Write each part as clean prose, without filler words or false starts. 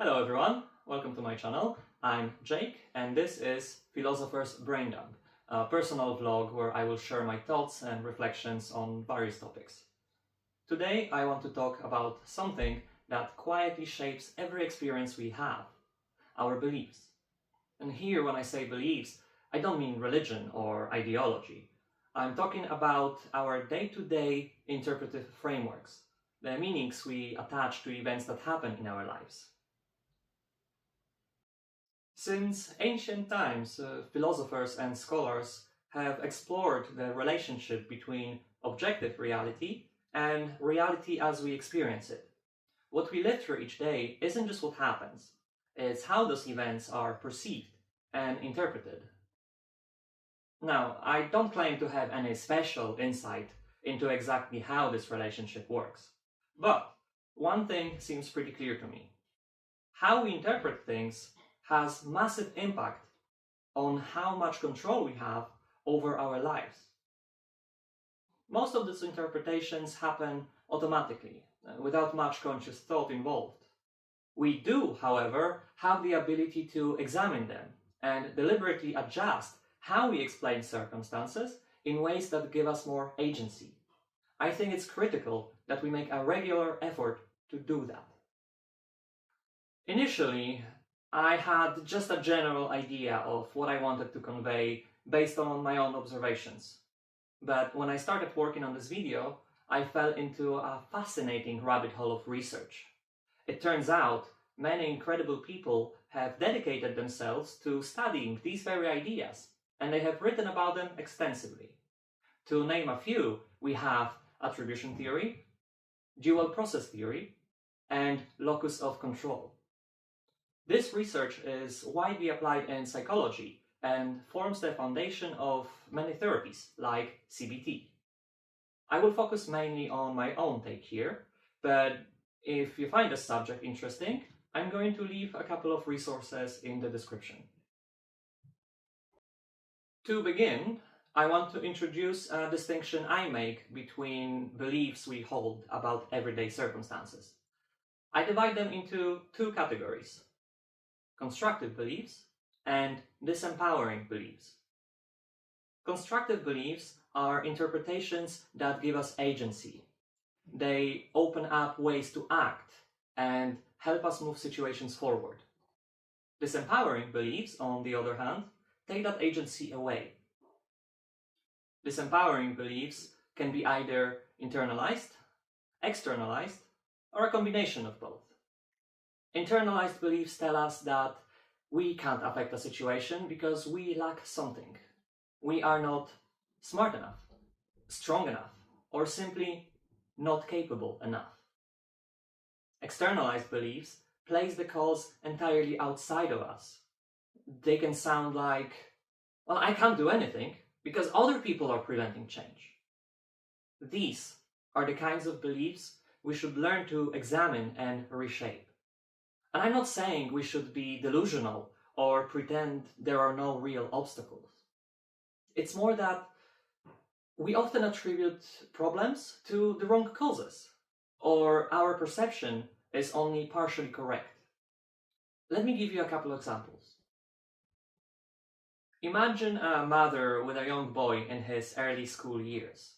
Hello everyone, welcome to my channel. I'm Jake and this is Philosopher's Braindump, a personal vlog where I will share my thoughts and reflections on various topics. Today I want to talk about something that quietly shapes every experience we have, our beliefs. And here when I say beliefs, I don't mean religion or ideology. I'm talking about our day-to-day interpretive frameworks, the meanings we attach to events that happen in our lives. Since ancient times, philosophers and scholars have explored the relationship between objective reality and reality as we experience it. What we live through each day isn't just what happens, it's how those events are perceived and interpreted. Now, I don't claim to have any special insight into exactly how this relationship works, but one thing seems pretty clear to me. How we interpret things has massive impact on how much control we have over our lives. Most of these interpretations happen automatically, without much conscious thought involved. We do, however, have the ability to examine them and deliberately adjust how we explain circumstances in ways that give us more agency. I think it's critical that we make a regular effort to do that. Initially, I had just a general idea of what I wanted to convey based on my own observations. But when I started working on this video, I fell into a fascinating rabbit hole of research. It turns out many incredible people have dedicated themselves to studying these very ideas, and they have written about them extensively. To name a few, we have attribution theory, dual process theory, and locus of control. This research is widely applied in psychology and forms the foundation of many therapies, like CBT. I will focus mainly on my own take here, but if you find the subject interesting, I'm going to leave a couple of resources in the description. To begin, I want to introduce a distinction I make between beliefs we hold about everyday circumstances. I divide them into two categories: constructive beliefs and disempowering beliefs. Constructive beliefs are interpretations that give us agency. They open up ways to act and help us move situations forward. Disempowering beliefs, on the other hand, take that agency away. Disempowering beliefs can be either internalized, externalized, or a combination of both. Internalized beliefs tell us that we can't affect a situation because we lack something. We are not smart enough, strong enough, or simply not capable enough. Externalized beliefs place the cause entirely outside of us. They can sound like, well, I can't do anything because other people are preventing change. These are the kinds of beliefs we should learn to examine and reshape. And I'm not saying we should be delusional or pretend there are no real obstacles. It's more that we often attribute problems to the wrong causes, or our perception is only partially correct. Let me give you a couple examples. Imagine a mother with a young boy in his early school years.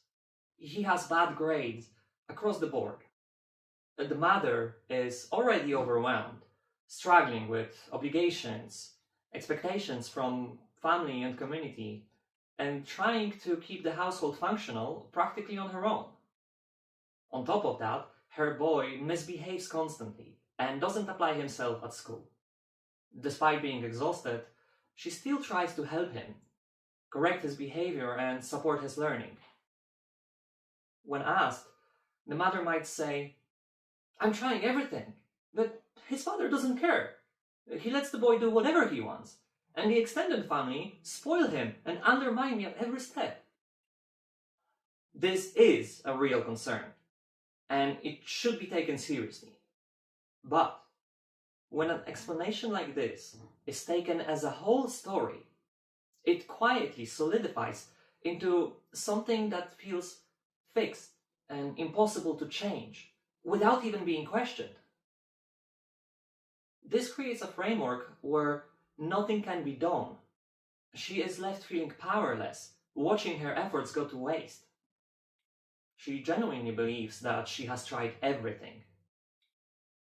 He has bad grades across the board. The mother is already overwhelmed, struggling with obligations, expectations from family and community, and trying to keep the household functional practically on her own. On top of that, her boy misbehaves constantly and doesn't apply himself at school. Despite being exhausted, she still tries to help him, correct his behavior and support his learning. When asked, the mother might say, "I'm trying everything, but his father doesn't care. He lets the boy do whatever he wants, and the extended family spoil him and undermine me at every step." This is a real concern, and it should be taken seriously. But when an explanation like this is taken as a whole story, it quietly solidifies into something that feels fixed and impossible to change without even being questioned. This creates a framework where nothing can be done. She is left feeling powerless, watching her efforts go to waste. She genuinely believes that she has tried everything.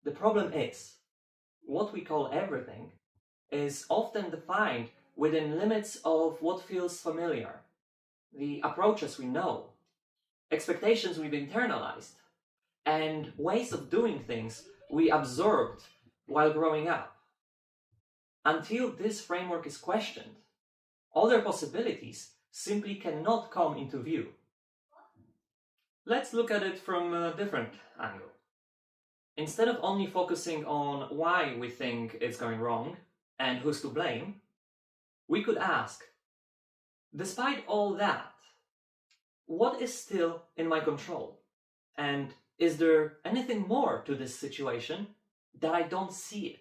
The problem is, what we call everything is often defined within limits of what feels familiar, the approaches we know, expectations we've internalized, and ways of doing things we absorbed while growing up. Until this framework is questioned, other possibilities simply cannot come into view. Let's look at it from a different angle. Instead of only focusing on why we think it's going wrong and who's to blame, we could ask, despite all that, what is still in my control? And is there anything more to this situation that I don't see it?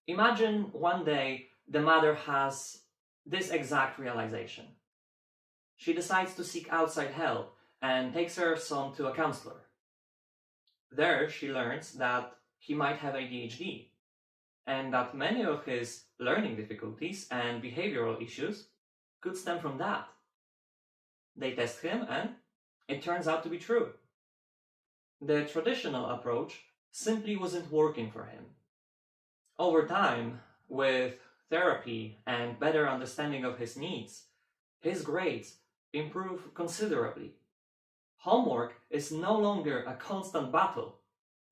Imagine one day the mother has this exact realization. She decides to seek outside help and takes her son to a counselor. There she learns that he might have ADHD and that many of his learning difficulties and behavioral issues could stem from that. They test him and it turns out to be true. The traditional approach simply wasn't working for him. Over time, with therapy and better understanding of his needs, his grades improve considerably. Homework is no longer a constant battle,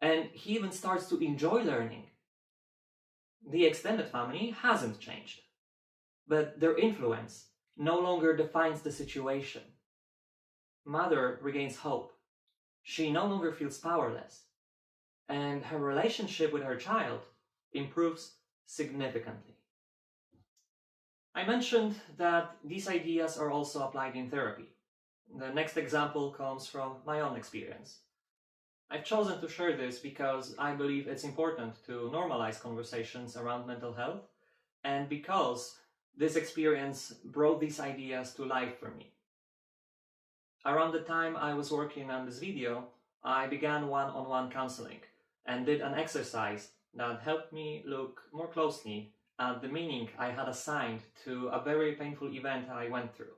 and he even starts to enjoy learning. The extended family hasn't changed, but their influence no longer defines the situation. Mother regains hope. She no longer feels powerless, and her relationship with her child improves significantly. I mentioned that these ideas are also applied in therapy. The next example comes from my own experience. I've chosen to share this because I believe it's important to normalize conversations around mental health, and because this experience brought these ideas to life for me. Around the time I was working on this video, I began one-on-one counseling and did an exercise that helped me look more closely at the meaning I had assigned to a very painful event I went through.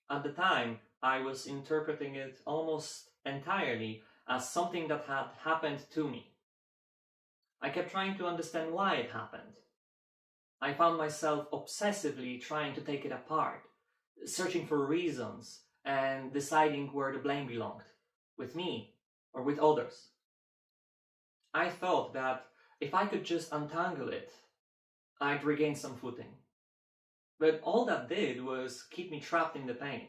At the time, I was interpreting it almost entirely as something that had happened to me. I kept trying to understand why it happened. I found myself obsessively trying to take it apart, searching for reasons and deciding where the blame belonged, with me or with others. I thought that if I could just untangle it, I'd regain some footing. But all that did was keep me trapped in the pain.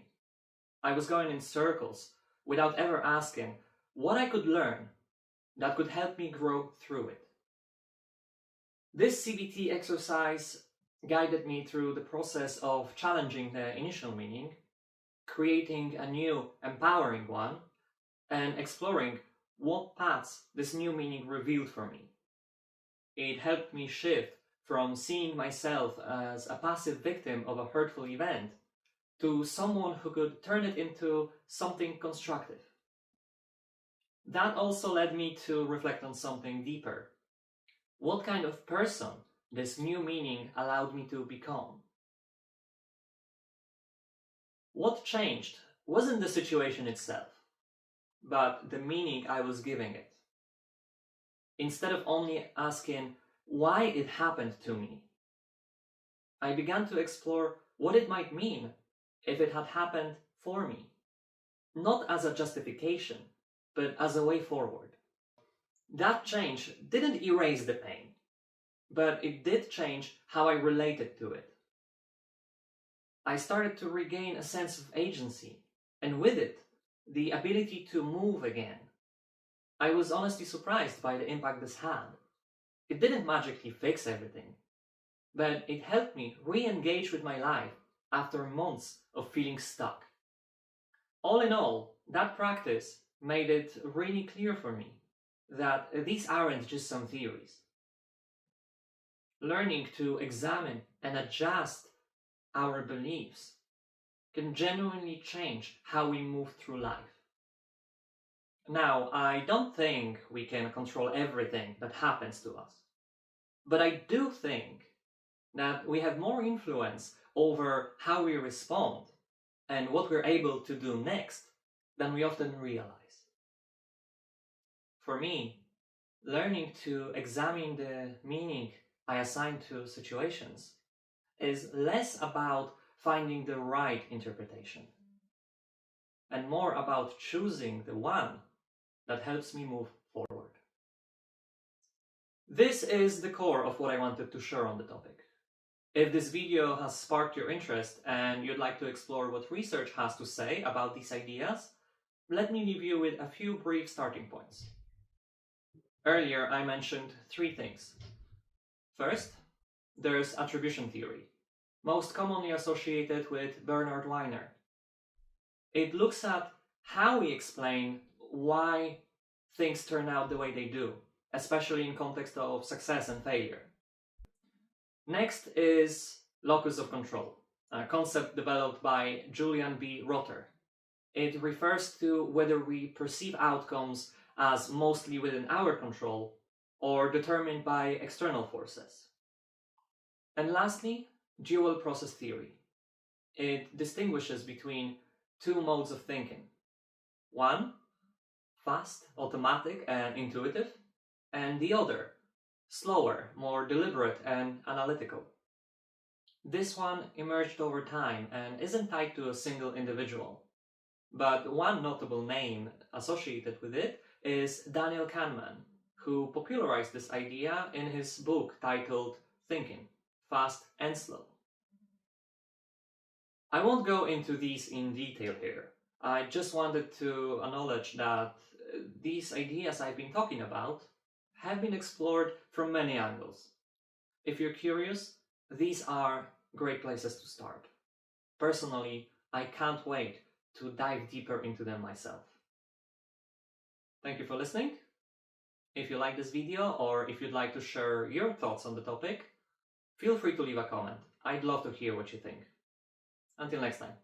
I was going in circles without ever asking what I could learn that could help me grow through it. This CBT exercise guided me through the process of challenging the initial meaning, creating a new, empowering one, and exploring what paths this new meaning revealed for me. It helped me shift from seeing myself as a passive victim of a hurtful event to someone who could turn it into something constructive. That also led me to reflect on something deeper. What kind of person this new meaning allowed me to become? What changed wasn't the situation itself, but the meaning I was giving it. Instead of only asking why it happened to me, I began to explore what it might mean if it had happened for me. Not as a justification, but as a way forward. That change didn't erase the pain, but it did change how I related to it. I started to regain a sense of agency, and with it, the ability to move again. I was honestly surprised by the impact this had. It didn't magically fix everything, but it helped me re-engage with my life after months of feeling stuck. All in all, that practice made it really clear for me that these aren't just some theories. Learning to examine and adjust our beliefs can genuinely change how we move through life. Now, I don't think we can control everything that happens to us, but I do think that we have more influence over how we respond and what we're able to do next than we often realize. For me, learning to examine the meaning I assign to situations is less about finding the right interpretation and more about choosing the one that helps me move forward. This is the core of what I wanted to share on the topic. If this video has sparked your interest and you'd like to explore what research has to say about these ideas, let me leave you with a few brief starting points. Earlier, I mentioned three things. First, there's attribution theory, most commonly associated with Bernard Weiner. It looks at how we explain why things turn out the way they do, especially in context of success and failure. Next is locus of control, a concept developed by Julian B. Rotter. It refers to whether we perceive outcomes as mostly within our control or determined by external forces. And lastly, dual process theory. It distinguishes between two modes of thinking. One, fast, automatic, and intuitive, and the other, slower, more deliberate and analytical. This one emerged over time and isn't tied to a single individual. But one notable name associated with it is Daniel Kahneman, who popularized this idea in his book titled Thinking, Fast and Slow. I won't go into these in detail here. I just wanted to acknowledge that these ideas I've been talking about have been explored from many angles. If you're curious, these are great places to start. Personally, I can't wait to dive deeper into them myself. Thank you for listening. If you like this video or if you'd like to share your thoughts on the topic, feel free to leave a comment. I'd love to hear what you think. Until next time.